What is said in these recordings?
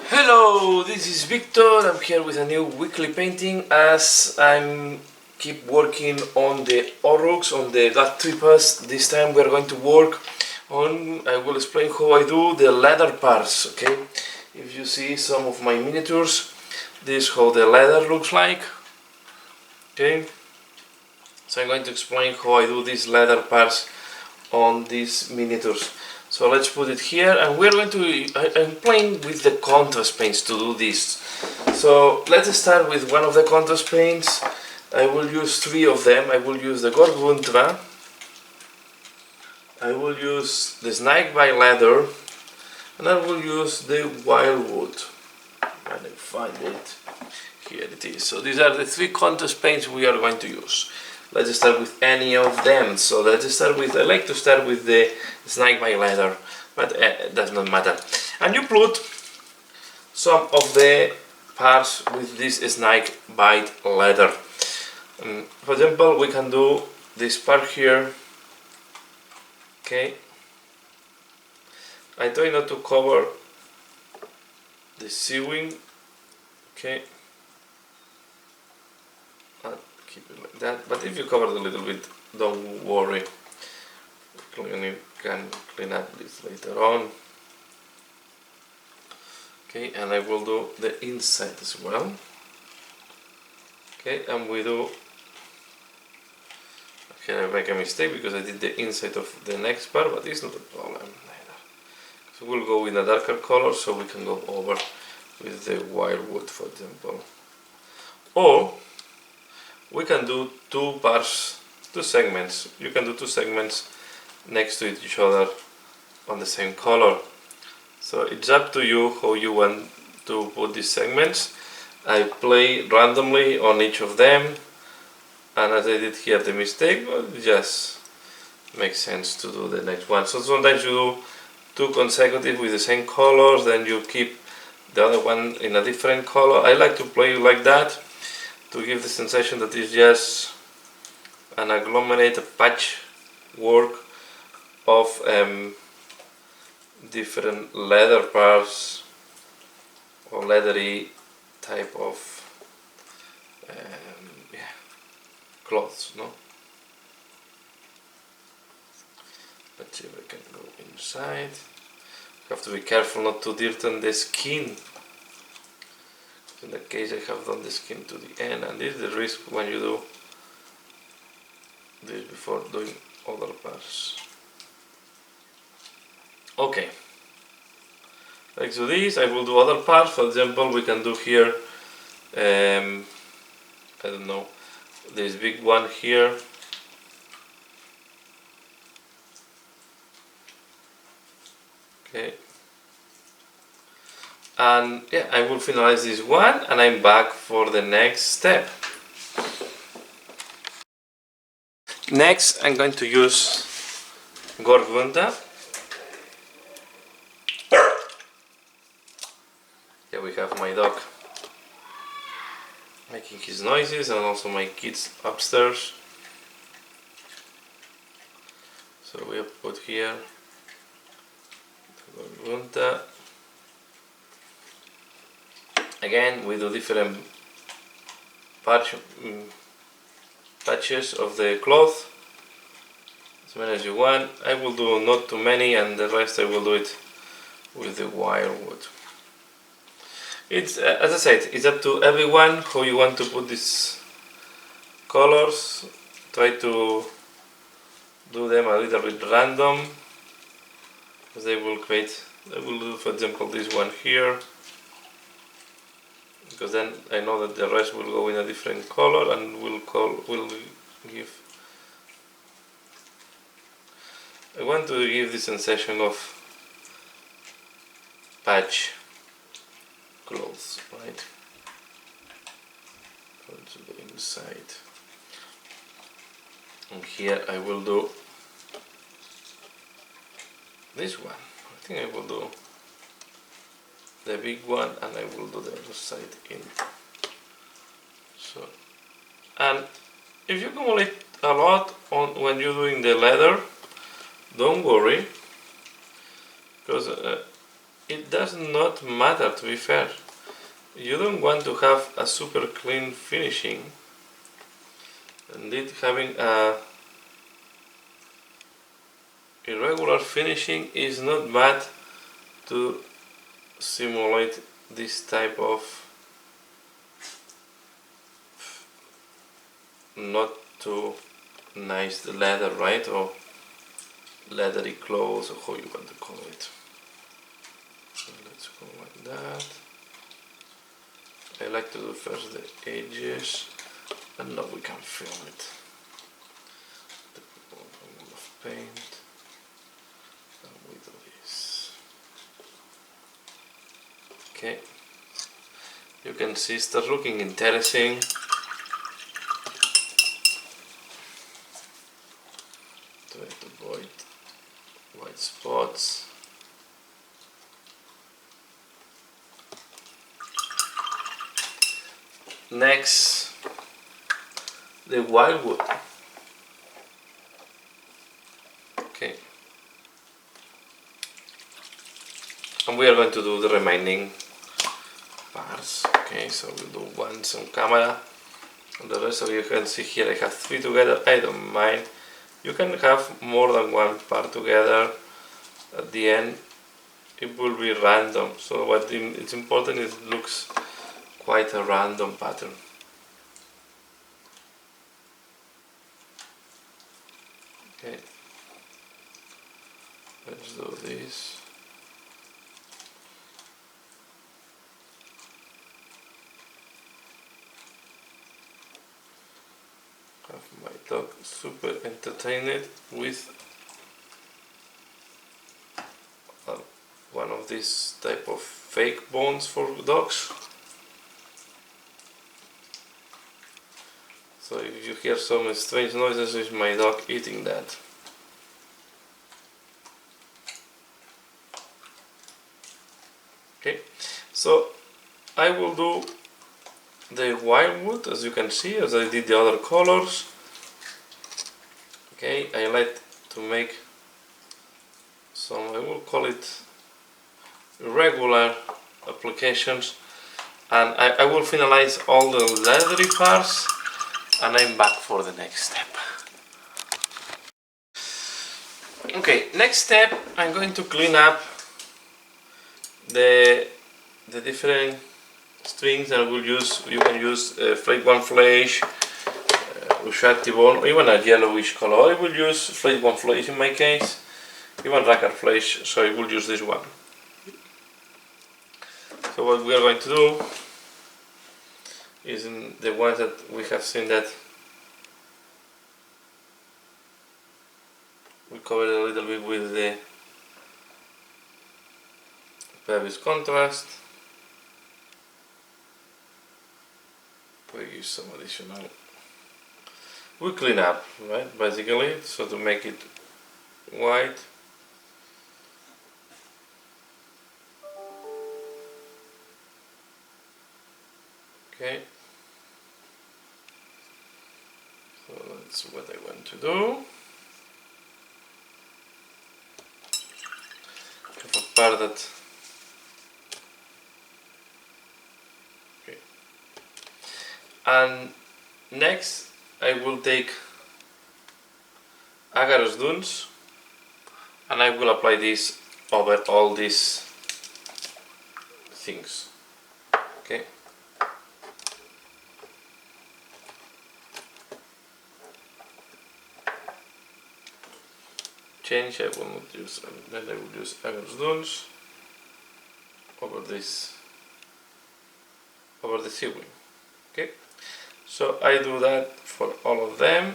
Hello, this is Victor. I'm here with a new weekly painting as I'm keep working on the Oruks, on the gut trippers. This time we're going to work on, I will explain how I do the leather parts, okay? If you see some of my miniatures, this is how the leather looks like, okay? So I'm going to explain how I do these leather parts on these miniatures. So let's put it here, and we're going to, I'm playing with the contrast paints to do this. So let's start with one of the contrast paints. I will use three of them. I will use the Gorguntra, I will use the Snake by Leather, and I will use the Wildwood. When I find it, here it is. So these are the three contrast paints we are going to use. Let's start with any of them. So let's start with, I like to start with the Snake by Leather, but it does not matter. And you put some of the parts with this Snake by Leather. For example, we can do this part here. Okay. I try not to cover the sewing. Okay. And keep it like that. But if you cover it a little bit, don't worry. You can clean up this later on. Okay, and I will do the inside as well. Okay, and we do. Okay, I make a mistake because I did the inside of the next part, but it's not a problem either. So we'll go with a darker color so we can go over with the Wildwood, for example. Or we can do two parts, two segments. You can do two segments next to each other on the same color. So it's up to you how you want to put these segments. I play randomly on each of them, and as I did here the mistake, well, it just makes sense to do the next one. So sometimes you do two consecutive with the same colors, then you keep the other one in a different color. I like to play like that to give the sensation that it's just an agglomerated patch work of different leather parts or leathery type of clothes, no? But here we can go inside. You have to be careful not to dirten the skin. In that case I have done the skin to the end, and this is the risk when you do this before doing other parts. Okay, like so this, I will do other parts. For example, we can do here, I don't know, this big one here. Okay, and yeah, I will finalize this one, and I'm back for the next step. Next, I'm going to use Gorgunda. Here we have my dog making his noises, and also my kids upstairs. So we have put here the Gorgunda. Again, we do different patches of the cloth, as many as you want. I will do not too many, and the rest I will do it with the Wildwood. It's as I said, it's up to everyone how you want to put these colors. Try to do them a little bit random, because they will create. I will do, for example, this one here, because then I know that the rest will go in a different color and will give. I want to give the sensation of patch clothes, right? Go to the inside, and here I will do this one. I think I will do the big one, and I will do the other side in. So, and if you accumulate a lot on when you're doing the leather, don't worry, because it does not matter, to be fair. You don't want to have a super clean finishing. Indeed, having a irregular finishing is not bad to simulate this type of not too nice leather, right? Or leathery clothes, or how you want to call it. So let's go like that. I like to do first the edges, and now we can film it. The bottom of paint, and we do this. Okay, you can see start looking interesting. Try to avoid white spots. Next, the wildwood. Okay, and we are going to do the remaining parts. Okay, so we'll do once on camera, and the rest of you can see here I have 3 together. I don't mind. You can have more than one part together. At the end, it will be random. So what it's important is it looks quite a random pattern. Okay, let's do this. Have my dog super entertained with one of these type of fake bones for dogs. So if you hear some strange noises, it's my dog eating that. Okay, so I will do the wildwood as you can see, as I did the other colors. Okay, I like to make some, I will call it regular applications, and I will finalize all the leathery parts, and I'm back for the next step. Okay, next step, I'm going to clean up the different strings that we'll use. You can use Flake One Flesh, Ushakti Bone, or even a yellowish color. I will use Flake One Flesh in my case, even Rackard Flesh, so I will use this one. So what we are going to do is in the ones that we have seen that we covered a little bit with the previous contrast. We use some additional. We clean up, right? Basically, so to make it white. Okay. So that's what I want to do. Have a part that. Okay. And next, I will take Agarose Dunes, and I will apply this over all these things. Okay. Change, I will not use, then I will use Agarose Dunes over this, over the seaweed. Okay, so I do that for all of them,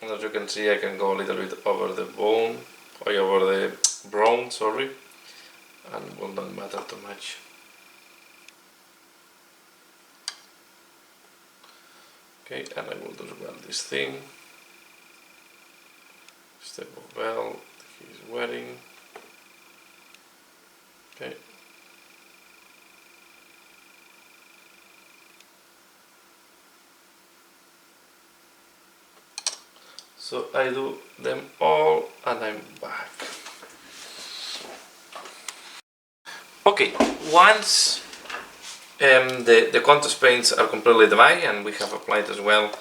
and as you can see I can go a little bit over the bone, or over the brown, sorry, and will not matter too much. Okay, and I will do well this thing, step of belt he's wearing. Okay. So I do them all and I'm back. Okay, once the contrast paints are completely dry and we have applied as well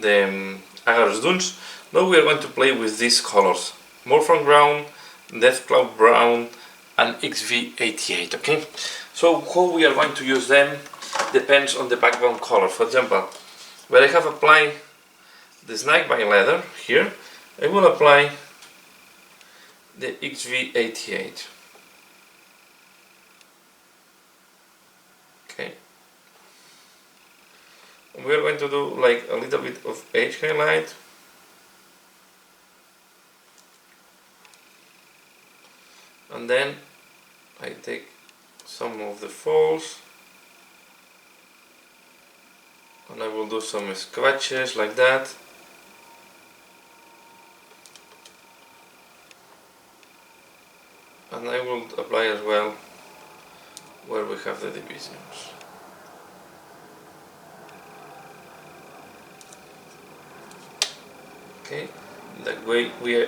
the Agarose Dunes, now we are going to play with these colors: Morphin Brown, Deathclaw Brown and XV88. Okay, so how we are going to use them depends on the background color. For example, where I have applied the Snakebite leather here, I will apply the XV88. Okay, we are going to do like a little bit of edge highlight, and then I take some of the folds and I will do some scratches like that. And I will apply as well where we have the divisions. Okay, that way we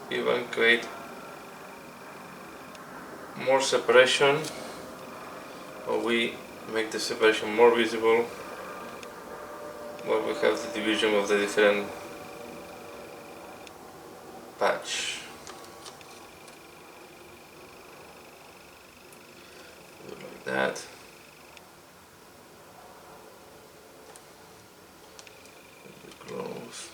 even create more separation, or we make the separation more visible where we have the division of the different patch. Do like that. Close.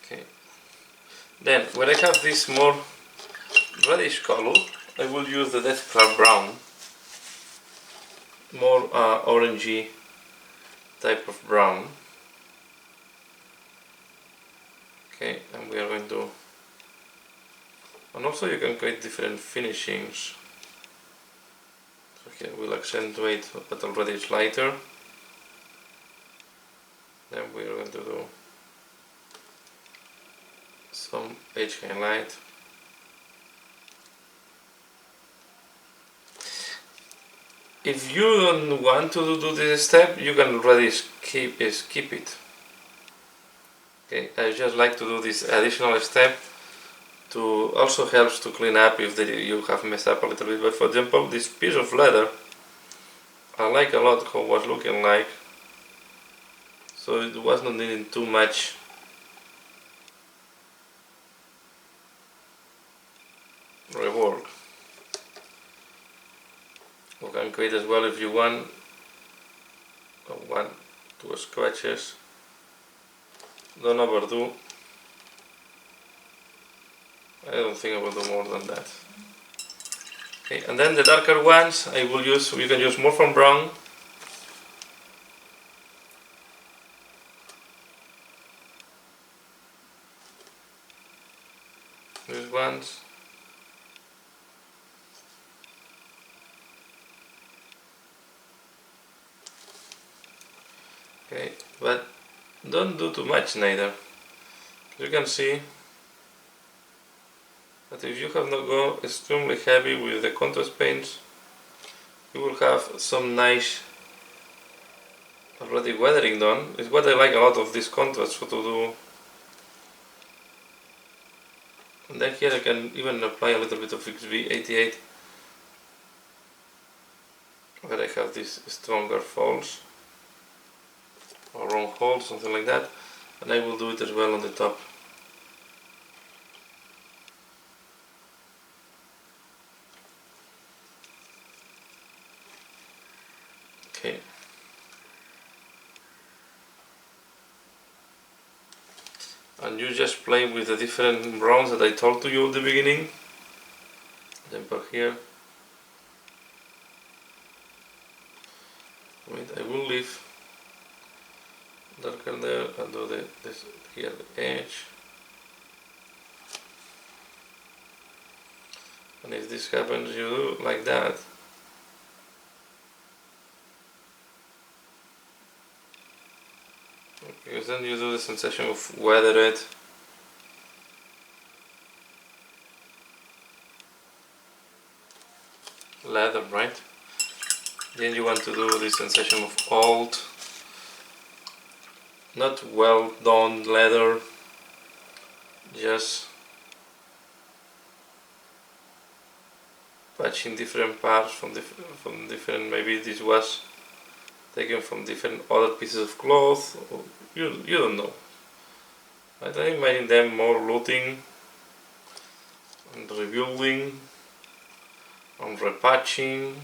Okay. Then when I have this more reddish color, I will use the Deathclaw Brown, more orangey type of brown. Okay, and we are going to, and also you can create different finishings. So here we'll accentuate but already it's lighter. Then we are going to do some edge highlight. If you don't want to do this step, you can already skip it. Okay, I just like to do this additional step to also helps to clean up if you have messed up a little bit. But for example, this piece of leather, I like a lot how it was looking like, so it was not needing too much rework. You can create as well if you want 1, 2 scratches. Don't overdo. I don't think I will do more than that. Okay, and then the darker ones I will use, you can use Morphin Brown. These ones. Okay, but don't do too much neither. You can see that if you have not gone extremely heavy with the contrast paints, you will have some nice already weathering done. It's what I like a lot of this contrast, so to do. And then here I can even apply a little bit of XV88 where I have these stronger folds or wrong holes, something like that, and I will do it as well on the top. Okay. And you just play with the different browns that I told to you at the beginning. Example here. Wait, I will leave darker there and do this here, the edge. And if this happens, you do like that. Because then you do the sensation of weathered. Leather, right? Then you want to do the sensation of old, not well done leather, just patching different parts from different. Maybe this was taken from different other pieces of cloth. You don't know. But I imagine them more looting and rebuilding and repatching.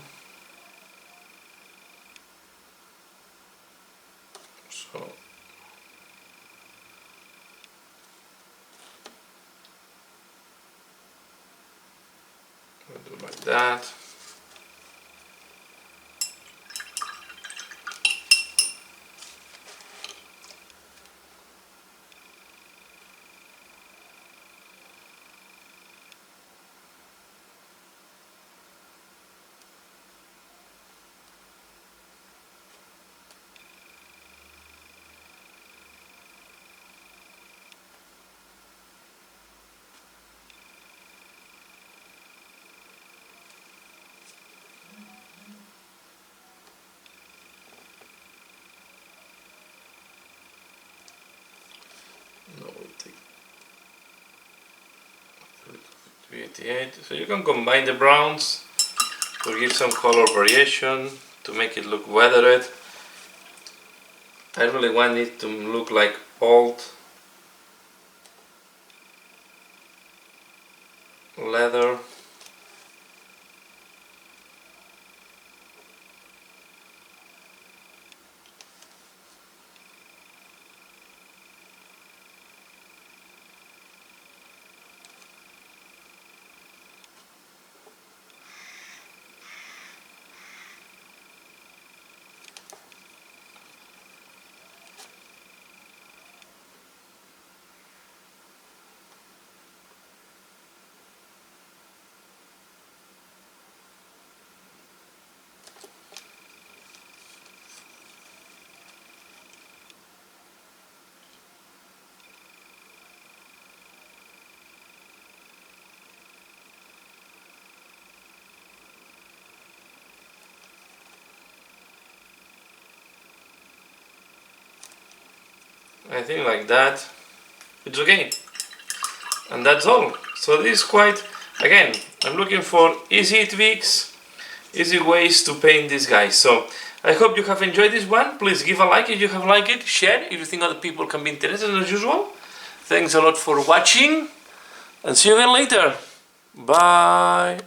So I'll do like that. No, we'll take 388. So you can combine the browns to give some color variation, to make it look weathered. I really want it to look like old leather. I think like that it's okay, and that's all. So this is quite, again, I'm looking for easy tweaks, easy ways to paint this guy. So I hope you have enjoyed this one. Please give a like if you have liked it, share if you think other people can be interested as usual. Thanks a lot for watching, and see you again later. Bye.